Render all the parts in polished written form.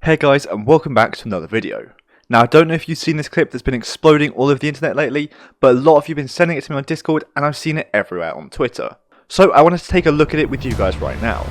Hey guys, and welcome back to another video. Now I don't know if you've seen this clip that's been exploding all over the internet lately, but a lot of you have been sending it to me on Discord and I've seen it everywhere on Twitter. So I wanted to take a look at it with you guys right now.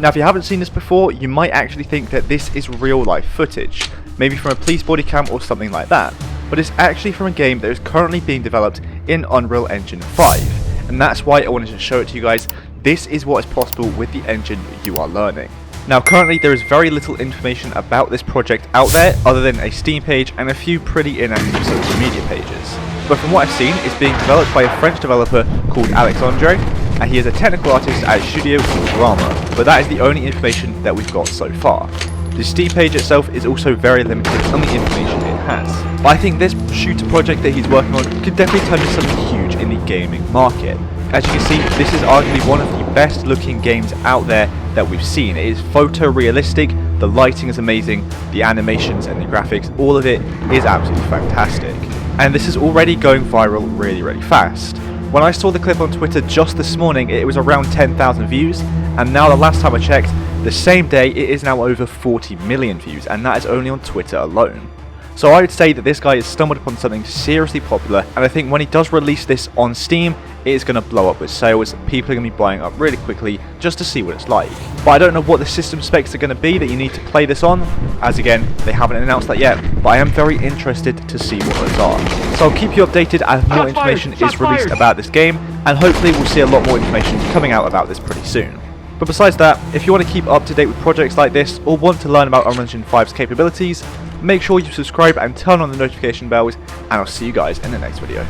Now if you haven't seen this before, you might actually think that this is real life footage, maybe from a police body cam or something like that, but it's actually from a game that is currently being developed in Unreal Engine 5, and that's why I wanted to show it to you guys. This is what is possible with the engine you are learning. Now currently there is very little information about this project out there other than a Steam page and a few pretty inactive social media pages. But from what I've seen, it's being developed by a French developer called Alexandre, and he is a technical artist at a studio called Drama, but that is the only information that we've got so far. The Steam page itself is also very limited on the information it has. But I think this shooter project that he's working on could definitely turn into something huge in the gaming market. As you can see, this is arguably one of the best looking games out there that we've seen. It is photorealistic, the lighting is amazing, the animations and the graphics, all of it is absolutely fantastic. And this is already going viral really fast. When I saw the clip on Twitter just this morning, it was around 10,000 views, and now the last time I checked, the same day it is now over 40 million views, and that is only on Twitter alone. So I would say that this guy has stumbled upon something seriously popular, and I think when he does release this on Steam, it is going to blow up with sales. People are going to be buying up really quickly just to see what it's like. But I don't know what the system specs are going to be that you need to play this on, as again, they haven't announced that yet, but I am very interested to see what those are. So I'll keep you updated as more information is released about this game, and hopefully we'll see a lot more information coming out about this pretty soon. But besides that, if you want to keep up to date with projects like this, or want to learn about Unreal Engine 5's capabilities, make sure you subscribe and turn on the notification bells, and I'll see you guys in the next video.